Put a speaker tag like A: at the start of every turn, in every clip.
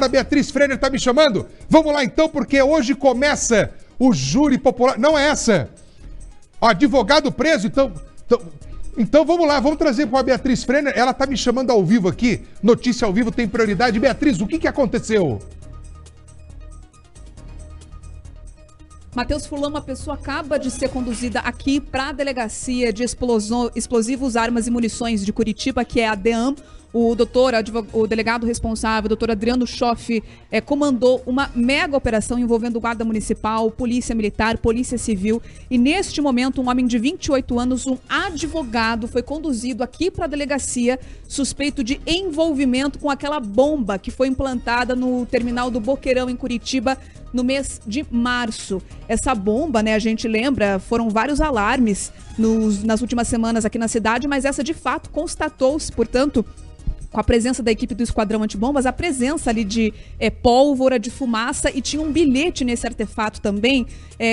A: A Beatriz Frenner está me chamando. Vamos lá então, porque hoje começa o júri popular. Não é essa. O advogado preso, então vamos lá, vamos trazer para a Beatriz Frenner. Ela está me chamando ao vivo aqui. Notícia ao vivo tem prioridade. Beatriz, o que aconteceu?
B: Matheus Fulano, uma pessoa acaba de ser conduzida aqui para a Delegacia de Explosivos, Armas e Munições de Curitiba, que é a DEAM. O delegado responsável, o doutor Adriano Schoff, comandou uma mega operação envolvendo Guarda Municipal, Polícia Militar, Polícia Civil. E neste momento, um homem de 28 anos, um advogado, foi conduzido aqui para a delegacia, suspeito de envolvimento com aquela bomba que foi implantada no terminal do Boqueirão, em Curitiba, no mês de março. Essa bomba, né, a gente lembra, foram vários alarmes nas últimas semanas aqui na cidade, mas essa de fato constatou-se, portanto, com a presença da equipe do Esquadrão Antibombas, a presença ali de pólvora, de fumaça, e tinha um bilhete nesse artefato também,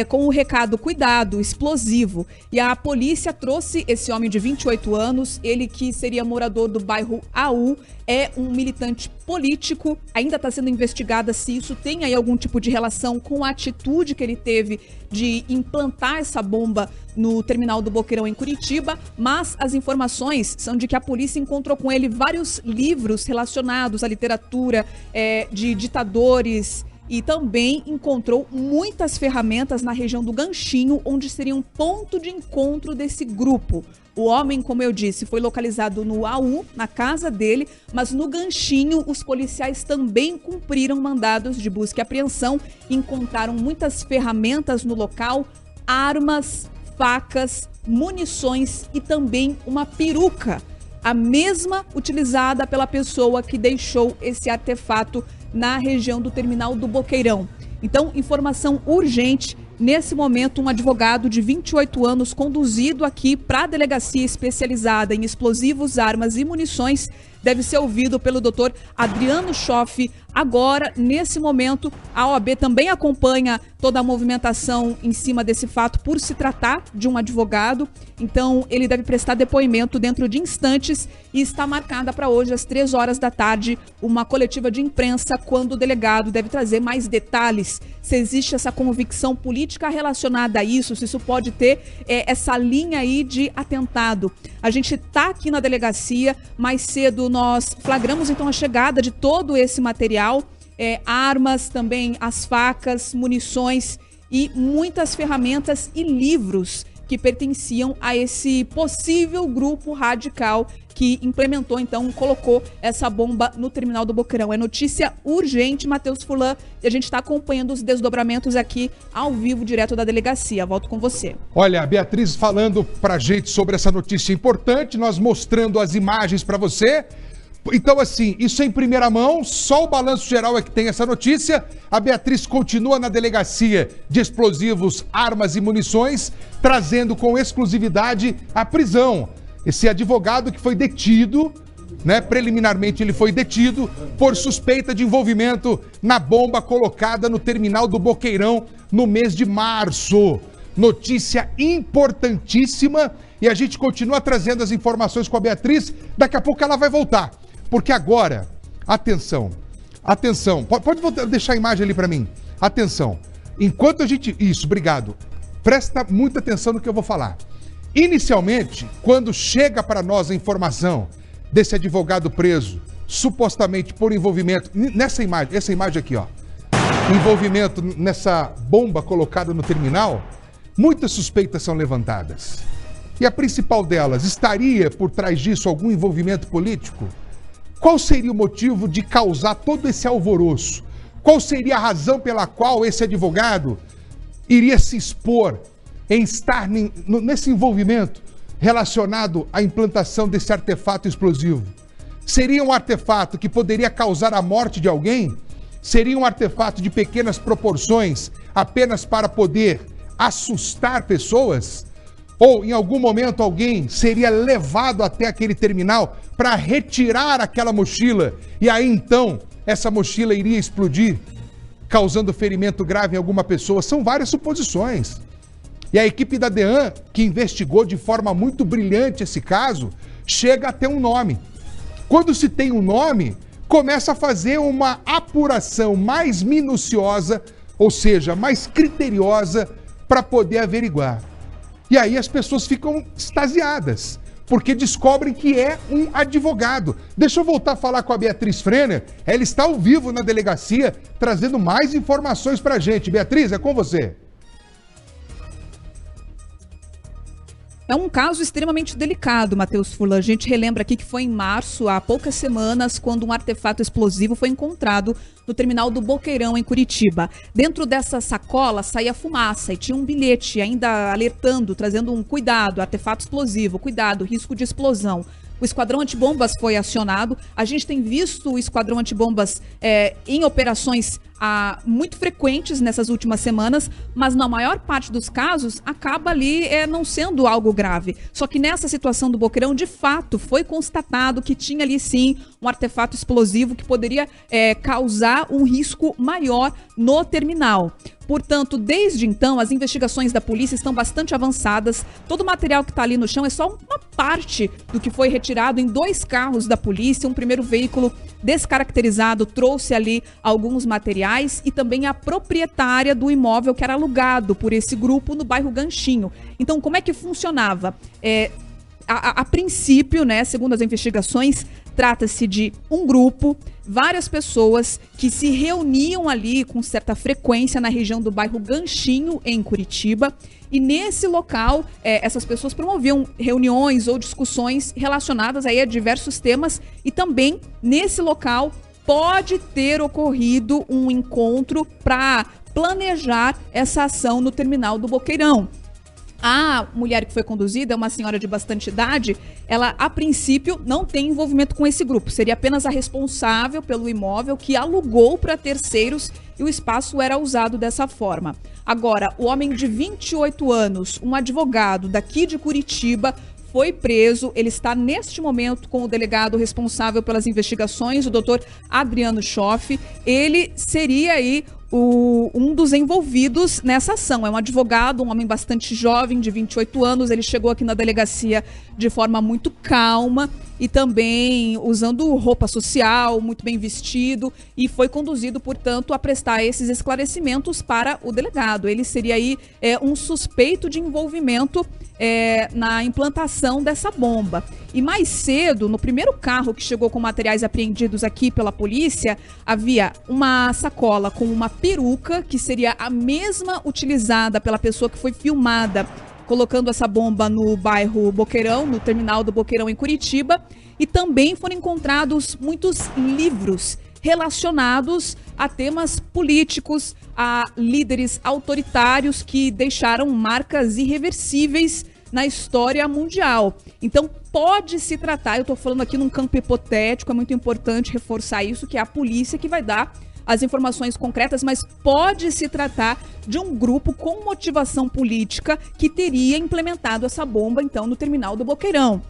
B: com o recado: cuidado, explosivo. E a polícia trouxe esse homem de 28 anos, ele que seria morador do bairro AU, é um militante político, ainda está sendo investigada se isso tem aí algum tipo de relação com a atitude que ele teve de implantar essa bomba no terminal do Boqueirão, em Curitiba, mas as informações são de que a polícia encontrou com ele vários livros relacionados à literatura de ditadores, e também encontrou muitas ferramentas na região do Ganchinho, onde seria um ponto de encontro desse grupo. O homem, como eu disse, foi localizado no AU, na casa dele, mas no Ganchinho os policiais também cumpriram mandados de busca e apreensão, encontraram muitas ferramentas no local, armas, facas, munições e também uma peruca, a mesma utilizada pela pessoa que deixou esse artefato na região do terminal do Boqueirão. Então, informação urgente. Nesse momento, um advogado de 28 anos conduzido aqui para a delegacia especializada em explosivos, armas e munições deve ser ouvido pelo doutor Adriano Schoff. Agora, nesse momento, a OAB também acompanha toda a movimentação em cima desse fato por se tratar de um advogado. Então, ele deve prestar depoimento dentro de instantes e está marcada para hoje, às 3 horas da tarde, uma coletiva de imprensa, quando o delegado deve trazer mais detalhes, se existe essa convicção política relacionada a isso, se isso pode ter essa linha aí de atentado. A gente está aqui na delegacia, mais cedo nós flagramos então a chegada de todo esse material, armas, também as facas, munições e muitas ferramentas e livros que pertenciam a esse possível grupo radical que implementou, então, colocou essa bomba no terminal do Boqueirão. É notícia urgente, Matheus Fulano, e a gente está acompanhando os desdobramentos aqui ao vivo, direto da delegacia. Volto com você.
A: Olha, a Beatriz falando pra gente sobre essa notícia importante, nós mostrando as imagens para você. Então, assim, isso é em primeira mão, só o Balanço Geral é que tem essa notícia. A Beatriz continua na Delegacia de Explosivos, Armas e Munições, trazendo com exclusividade a prisão. Esse advogado que foi detido, né, preliminarmente ele foi detido por suspeita de envolvimento na bomba colocada no terminal do Boqueirão no mês de março. Notícia importantíssima, e a gente continua trazendo as informações com a Beatriz. Daqui a pouco ela vai voltar. Porque agora, atenção, pode deixar a imagem ali para mim, atenção, enquanto a gente, isso, obrigado, presta muita atenção no que eu vou falar. Inicialmente, quando chega para nós a informação desse advogado preso, supostamente por envolvimento, nessa imagem, essa imagem aqui, ó, envolvimento nessa bomba colocada no terminal, muitas suspeitas são levantadas. E a principal delas, estaria por trás disso algum envolvimento político? Qual seria o motivo de causar todo esse alvoroço? Qual seria a razão pela qual esse advogado iria se expor em estar nesse envolvimento relacionado à implantação desse artefato explosivo? Seria um artefato que poderia causar a morte de alguém? Seria um artefato de pequenas proporções apenas para poder assustar pessoas? Ou em algum momento alguém seria levado até aquele terminal para retirar aquela mochila e aí então essa mochila iria explodir, causando ferimento grave em alguma pessoa? São várias suposições. E a equipe da DEAM, que investigou de forma muito brilhante esse caso, chega a ter um nome. Quando se tem um nome, começa a fazer uma apuração mais minuciosa, ou seja, mais criteriosa, para poder averiguar. E aí as pessoas ficam extasiadas, porque descobrem que é um advogado. Deixa eu voltar a falar com a Beatriz Frenner. Ela está ao vivo na delegacia, trazendo mais informações para a gente. Beatriz, é com você.
B: É um caso extremamente delicado, Matheus Furlan. A gente relembra aqui que foi em março, há poucas semanas, quando um artefato explosivo foi encontrado no terminal do Boqueirão, em Curitiba. Dentro dessa sacola saía fumaça e tinha um bilhete ainda alertando, trazendo um cuidado, artefato explosivo, cuidado, risco de explosão. O Esquadrão Antibombas foi acionado. A gente tem visto o Esquadrão Antibombas em operações muito frequentes nessas últimas semanas, mas na maior parte dos casos acaba ali não sendo algo grave. Só que nessa situação do Boqueirão, de fato, foi constatado que tinha ali sim um artefato explosivo que poderia causar um risco maior no terminal. Portanto, desde então, as investigações da polícia estão bastante avançadas. Todo o material que está ali no chão é só uma parte do que foi retirado em 2 carros da polícia. Um primeiro veículo descaracterizado trouxe ali alguns materiais e também a proprietária do imóvel que era alugado por esse grupo no bairro Ganchinho. Então, como é que funcionava? A princípio, né, segundo as investigações, trata-se de um grupo, várias pessoas que se reuniam ali com certa frequência na região do bairro Ganchinho, em Curitiba. E nesse local, essas pessoas promoviam reuniões ou discussões relacionadas aí a diversos temas. E também, nesse local, pode ter ocorrido um encontro para planejar essa ação no terminal do Boqueirão. A mulher que foi conduzida é uma senhora de bastante idade. Ela, a princípio, não tem envolvimento com esse grupo. Seria apenas a responsável pelo imóvel que alugou para terceiros e o espaço era usado dessa forma. Agora, o homem de 28 anos, um advogado daqui de Curitiba, foi preso. Ele está neste momento com o delegado responsável pelas investigações, o doutor Adriano Schoff. Ele seria aí um dos envolvidos nessa ação. É um advogado, um homem bastante jovem, de 28 anos. Ele chegou aqui na delegacia de forma muito calma e também usando roupa social, muito bem vestido, e foi conduzido, portanto, a prestar esses esclarecimentos para o delegado. Ele seria aí um suspeito de envolvimento na implantação dessa bomba. E mais cedo, no primeiro carro que chegou com materiais apreendidos aqui pela polícia, havia uma sacola com uma peruca, que seria a mesma utilizada pela pessoa que foi filmada colocando essa bomba no bairro Boqueirão, no terminal do Boqueirão, em Curitiba. E também foram encontrados muitos livros relacionados a temas políticos, a líderes autoritários que deixaram marcas irreversíveis na história mundial. Então, pode se tratar, eu estou falando aqui num campo hipotético, é muito importante reforçar isso, que é a polícia que vai dar as informações concretas, mas pode se tratar de um grupo com motivação política que teria implementado essa bomba, então, no terminal do Boqueirão.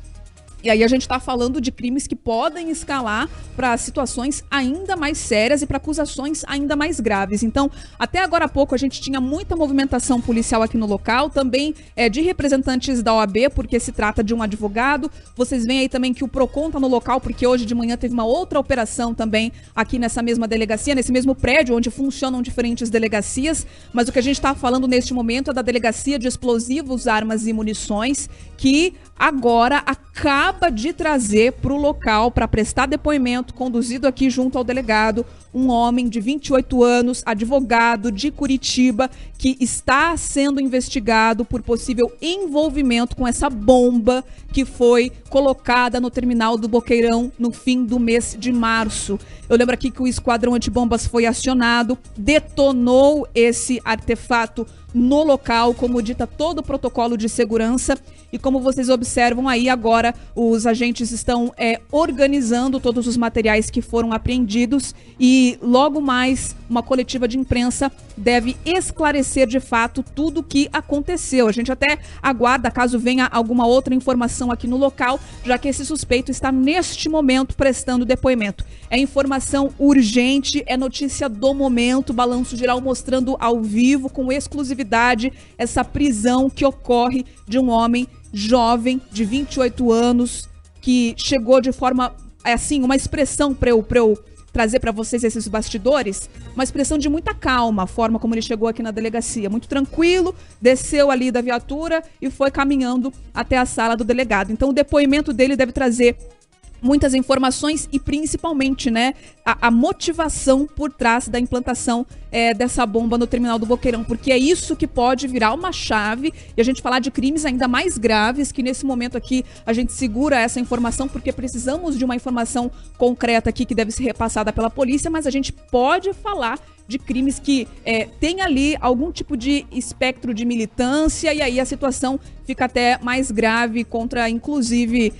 B: E aí a gente está falando de crimes que podem escalar para situações ainda mais sérias e para acusações ainda mais graves. Então, até agora há pouco a gente tinha muita movimentação policial aqui no local, também de representantes da OAB, porque se trata de um advogado. Vocês veem aí também que o PROCON está no local, porque hoje de manhã teve uma outra operação também aqui nessa mesma delegacia, nesse mesmo prédio onde funcionam diferentes delegacias. Mas o que a gente está falando neste momento é da Delegacia de Explosivos, Armas e Munições, que agora acaba de trazer para o local para prestar depoimento, conduzido aqui junto ao delegado, um homem de 28 anos, advogado de Curitiba, que está sendo investigado por possível envolvimento com essa bomba que foi colocada no terminal do Boqueirão no fim do mês de março. Eu lembro aqui que o Esquadrão Antibombas foi acionado, detonou esse artefato no local, como dita todo o protocolo de segurança. E como vocês observam aí agora, os agentes estão organizando todos os materiais que foram apreendidos e logo mais uma coletiva de imprensa deve esclarecer de fato tudo o que aconteceu. A gente até aguarda caso venha alguma outra informação aqui no local, já que esse suspeito está neste momento prestando depoimento. É informação urgente, é notícia do momento, Balanço Geral mostrando ao vivo, com exclusividade, essa prisão que ocorre de um homem jovem de 28 anos que chegou de forma assim, uma expressão para eu trazer para vocês esses bastidores, uma expressão de muita calma, a forma como ele chegou aqui na delegacia, muito tranquilo, desceu ali da viatura e foi caminhando até a sala do delegado. Então o depoimento dele deve trazer muitas informações e principalmente, né, a motivação por trás da implantação dessa bomba no terminal do Boqueirão, porque é isso que pode virar uma chave e a gente falar de crimes ainda mais graves, que nesse momento aqui a gente segura essa informação porque precisamos de uma informação concreta aqui que deve ser repassada pela polícia, mas a gente pode falar de crimes que tem ali algum tipo de espectro de militância e aí a situação fica até mais grave contra, inclusive,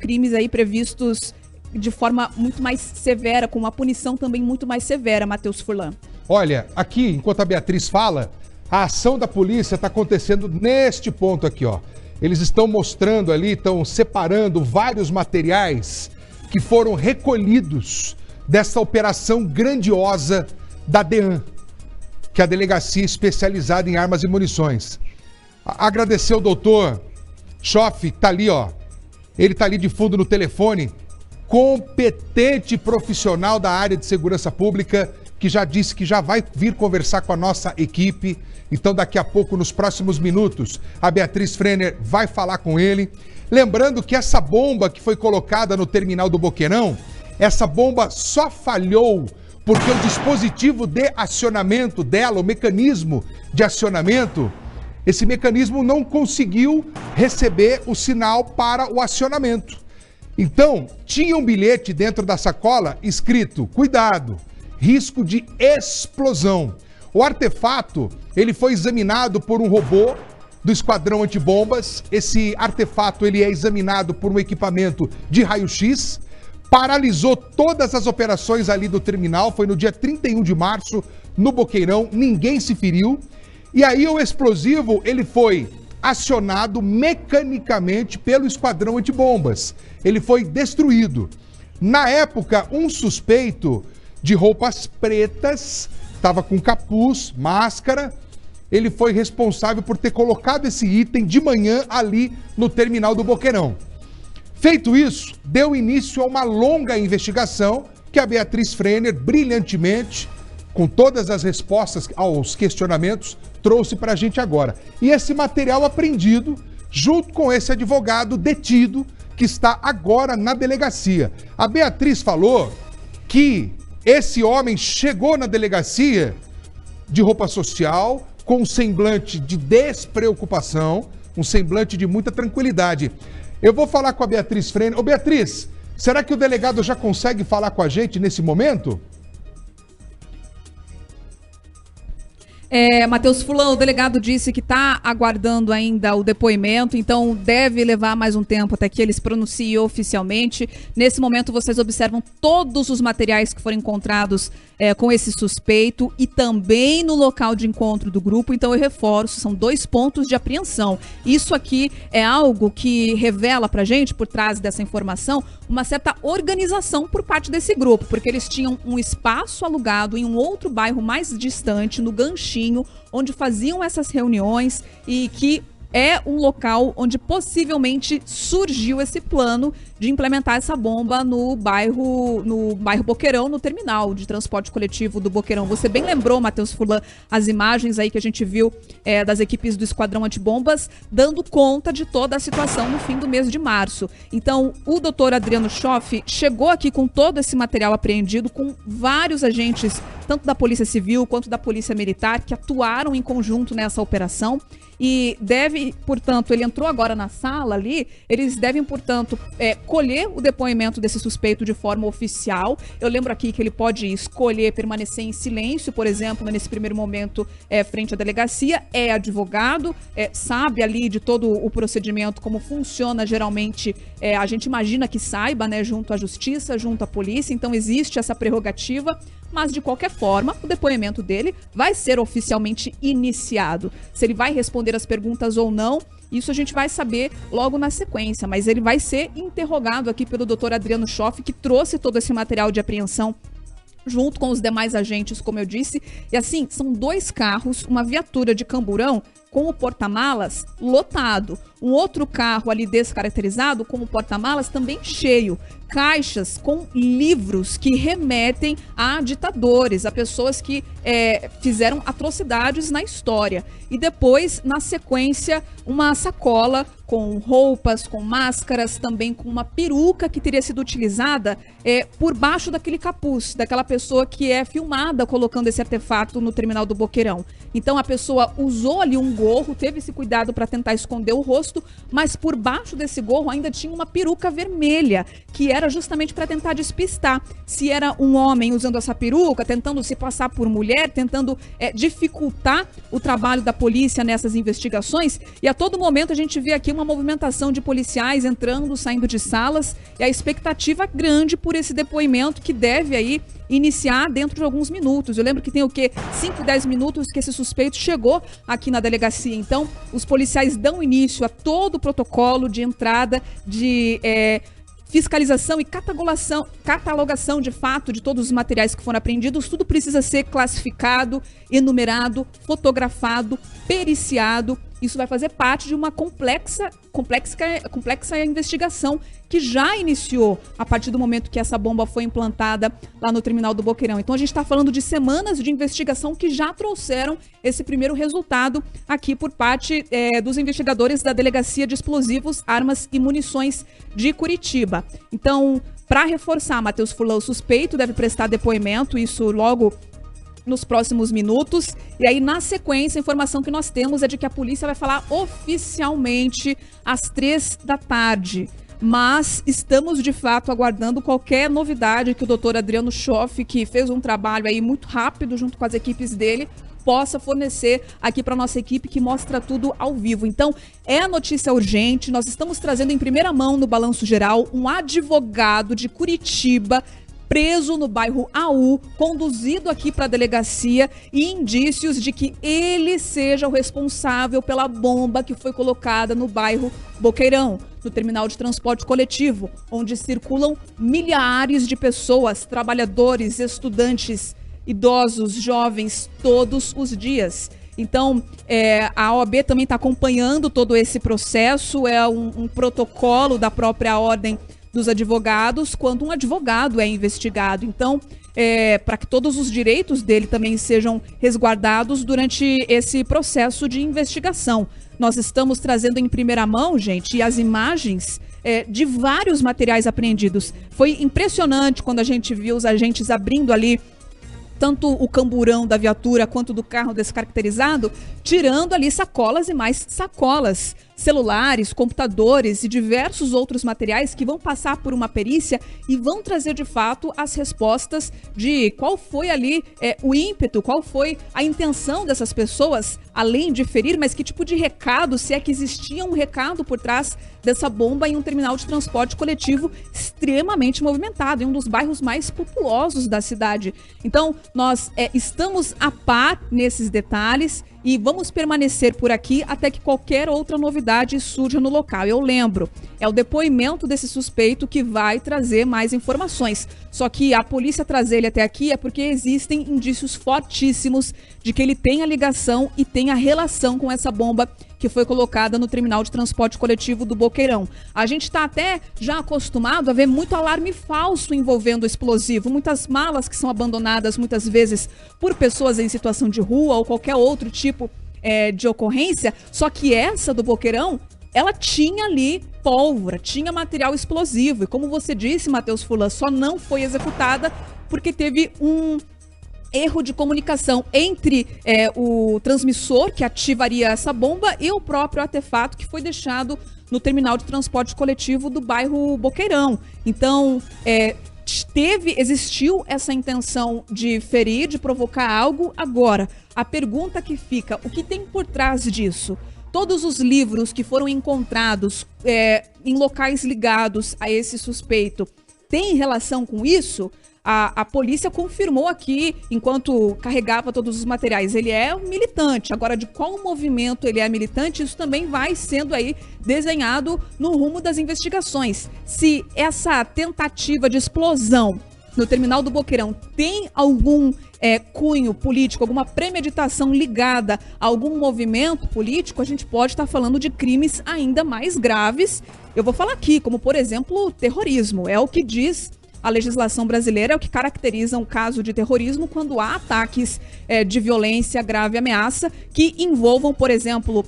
B: crimes aí previstos de forma muito mais severa, com uma punição também muito mais severa, Matheus Furlan.
A: Olha, aqui, enquanto a Beatriz fala, a ação da polícia está acontecendo neste ponto aqui, ó. Eles estão mostrando ali, estão separando vários materiais que foram recolhidos dessa operação grandiosa da DEAM, que é a Delegacia Especializada em Armas e Munições. Agradecer ao doutor Schoff, que tá ali, ó. Ele tá ali de fundo no telefone, competente profissional da área de segurança pública, que já disse que já vai vir conversar com a nossa equipe. Então, daqui a pouco, nos próximos minutos, a Beatriz Frenner vai falar com ele. Lembrando que essa bomba que foi colocada no terminal do Boqueirão, essa bomba só falhou porque o dispositivo de acionamento dela, o mecanismo de acionamento, esse mecanismo não conseguiu receber o sinal para o acionamento. Então, tinha um bilhete dentro da sacola escrito: cuidado, risco de explosão. O artefato, ele foi examinado por um robô do Esquadrão Antibombas. Esse artefato, ele é examinado por um equipamento de raio-x, paralisou todas as operações ali do terminal. Foi no dia 31 de março, no Boqueirão, ninguém se feriu. E aí o explosivo, ele foi acionado mecanicamente pelo Esquadrão Antibombas. Ele foi destruído. Na época, um suspeito de roupas pretas, estava com capuz, máscara, ele foi responsável por ter colocado esse item de manhã ali no terminal do Boqueirão. Feito isso, deu início a uma longa investigação que a Beatriz Frenner, brilhantemente, com todas as respostas aos questionamentos, trouxe para a gente agora. E esse material apreendido, junto com esse advogado detido, que está agora na delegacia. A Beatriz falou que esse homem chegou na delegacia de roupa social, com um semblante de despreocupação, um semblante de muita tranquilidade. Eu vou falar com a Beatriz Frenner. Ô Beatriz, será que o delegado já consegue falar com a gente nesse momento?
B: Matheus Furlan, o delegado disse que está aguardando ainda o depoimento, então deve levar mais um tempo até que ele se pronuncie oficialmente. Nesse momento, vocês observam todos os materiais que foram encontrados com esse suspeito e também no local de encontro do grupo. Então, eu reforço, são 2 pontos de apreensão. Isso aqui é algo que revela pra gente, por trás dessa informação, uma certa organização por parte desse grupo, porque eles tinham um espaço alugado em um outro bairro mais distante, no Ganchinho, onde faziam essas reuniões e que é um local onde possivelmente surgiu esse plano de implementar essa bomba no bairro Boqueirão, no terminal de transporte coletivo do Boqueirão. Você bem lembrou, Matheus Furlan, as imagens aí que a gente viu das equipes do Esquadrão Antibombas dando conta de toda a situação no fim do mês de março. Então, o doutor Adriano Schoff chegou aqui com todo esse material apreendido, com vários agentes, tanto da Polícia Civil quanto da Polícia Militar, que atuaram em conjunto nessa operação. E deve, portanto, ele entrou agora na sala ali, eles devem, portanto, colher o depoimento desse suspeito de forma oficial. Eu lembro aqui que ele pode escolher permanecer em silêncio, por exemplo, nesse primeiro momento, frente à delegacia, é advogado, sabe ali de todo o procedimento, como funciona geralmente, a gente imagina que saiba, né, junto à justiça, junto à polícia, então existe essa prerrogativa. Mas, de qualquer forma, o depoimento dele vai ser oficialmente iniciado. Se ele vai responder as perguntas ou não, isso a gente vai saber logo na sequência. Mas ele vai ser interrogado aqui pelo doutor Adriano Schoff, que trouxe todo esse material de apreensão junto com os demais agentes, como eu disse. E assim, são 2 carros, uma viatura de Camburão, com o porta-malas lotado. Um outro carro ali descaracterizado com o porta-malas também cheio. Caixas com livros que remetem a ditadores, a pessoas que fizeram atrocidades na história. E depois, na sequência, uma sacola com roupas, com máscaras, também com uma peruca que teria sido utilizada por baixo daquele capuz, daquela pessoa que é filmada colocando esse artefato no terminal do Boqueirão. Então a pessoa usou ali um gorro, teve esse cuidado para tentar esconder o rosto, mas por baixo desse gorro ainda tinha uma peruca vermelha, que era justamente para tentar despistar se era um homem usando essa peruca, tentando se passar por mulher, tentando dificultar o trabalho da polícia nessas investigações. E a todo momento a gente vê aqui uma movimentação de policiais entrando, saindo de salas, e a expectativa grande por esse depoimento que deve aí iniciar dentro de alguns minutos. Eu lembro que tem o quê? 5, 10 minutos que esse suspeito chegou aqui na delegacia. Então, os policiais dão início a todo o protocolo de entrada, de fiscalização e catalogação de fato de todos os materiais que foram apreendidos. Tudo precisa ser classificado, enumerado, fotografado, periciado. Isso vai fazer parte de uma complexa investigação que já iniciou a partir do momento que essa bomba foi implantada lá no terminal do Boqueirão. Então a gente está falando de semanas de investigação que já trouxeram esse primeiro resultado aqui por parte dos investigadores da Delegacia de Explosivos, Armas e Munições de Curitiba. Então, para reforçar, Matheus Furlan, o suspeito deve prestar depoimento, isso logo nos próximos minutos. E aí, na sequência, a informação que nós temos é de que a polícia vai falar oficialmente às 3 da tarde. Mas estamos, de fato, aguardando qualquer novidade que o doutor Adriano Schoff, que fez um trabalho aí muito rápido junto com as equipes dele, possa fornecer aqui para nossa equipe, que mostra tudo ao vivo. Então, é notícia urgente. Nós estamos trazendo em primeira mão no Balanço Geral um advogado de Curitiba preso no bairro AU, conduzido aqui para a delegacia, e indícios de que ele seja o responsável pela bomba que foi colocada no bairro Boqueirão, no terminal de transporte coletivo, onde circulam milhares de pessoas, trabalhadores, estudantes, idosos, jovens, todos os dias. Então, a OAB também está acompanhando todo esse processo, é um protocolo da própria ordem dos advogados, quando um advogado é investigado. Então, para que todos os direitos dele também sejam resguardados durante esse processo de investigação. Nós estamos trazendo em primeira mão, gente, as imagens de vários materiais apreendidos. Foi impressionante quando a gente viu os agentes abrindo ali tanto o camburão da viatura quanto do carro descaracterizado, tirando ali sacolas e mais sacolas, celulares, computadores e diversos outros materiais que vão passar por uma perícia e vão trazer de fato as respostas de qual foi ali o ímpeto, qual foi a intenção dessas pessoas, além de ferir, mas que tipo de recado, se é que existia um recado por trás dessa bomba em um terminal de transporte coletivo extremamente movimentado, em um dos bairros mais populosos da cidade. Então, nós estamos a par nesses detalhes e vamos permanecer por aqui até que qualquer outra novidade surja no local. Eu lembro, é o depoimento desse suspeito que vai trazer mais informações. Só que a polícia trazer ele até aqui é porque existem indícios fortíssimos de que ele tem a ligação e tem a relação com essa bomba que foi colocada no terminal de transporte coletivo do Boqueirão. A gente está até já acostumado a ver muito alarme falso envolvendo o explosivo, muitas malas que são abandonadas muitas vezes por pessoas em situação de rua ou qualquer outro tipo de ocorrência, só que essa do Boqueirão, ela tinha ali pólvora, tinha material explosivo, e como você disse, Matheus Furlan, só não foi executada porque teve um erro de comunicação entre o transmissor que ativaria essa bomba e o próprio artefato que foi deixado no terminal de transporte coletivo do bairro Boqueirão. Então, existiu essa intenção de ferir, de provocar algo. Agora, a pergunta que fica, o que tem por trás disso? Todos os livros que foram encontrados em locais ligados a esse suspeito têm relação com isso? A polícia confirmou aqui, enquanto carregava todos os materiais, ele é um militante. Agora, de qual movimento ele é militante, isso também vai sendo aí desenhado no rumo das investigações. Se essa tentativa de explosão no terminal do Boqueirão tem algum cunho político, alguma premeditação ligada a algum movimento político, a gente pode estar falando de crimes ainda mais graves. Eu vou falar aqui, como por exemplo, terrorismo. É o que diz a legislação brasileira, é o que caracteriza um caso de terrorismo quando há ataques de violência, grave ameaça, que envolvam, por exemplo,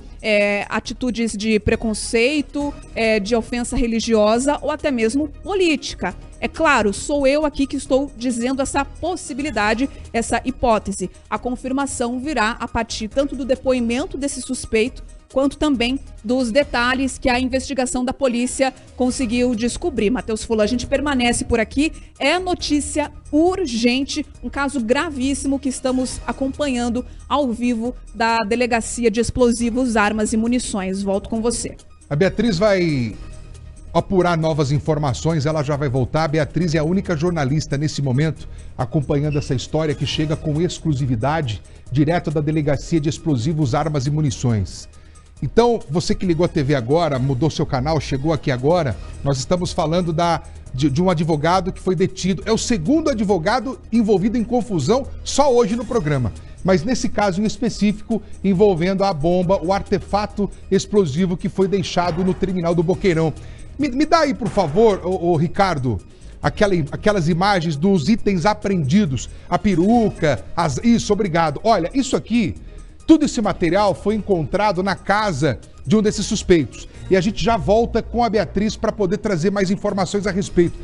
B: atitudes de preconceito, de ofensa religiosa ou até mesmo política. É claro, sou eu aqui que estou dizendo essa possibilidade, essa hipótese. A confirmação virá a partir tanto do depoimento desse suspeito, quanto também dos detalhes que a investigação da polícia conseguiu descobrir. Matheus Fulan, a gente permanece por aqui. É notícia urgente, um caso gravíssimo que estamos acompanhando ao vivo da Delegacia de Explosivos, Armas e Munições. Volto com você.
A: A Beatriz vai apurar novas informações, ela já vai voltar. A Beatriz é a única jornalista nesse momento acompanhando essa história que chega com exclusividade direto da Delegacia de Explosivos, Armas e Munições. Então, você que ligou a TV agora, mudou seu canal, chegou aqui agora, nós estamos falando de um advogado que foi detido. É o segundo advogado envolvido em confusão só hoje no programa. Mas nesse caso em específico, envolvendo a bomba, o artefato explosivo que foi deixado no terminal do Boqueirão. Me dá aí, por favor, ô Ricardo, aquelas imagens dos itens apreendidos, a peruca, Isso, obrigado. Olha, isso aqui... Tudo esse material foi encontrado na casa de um desses suspeitos. E a gente já volta com a Beatriz para poder trazer mais informações a respeito.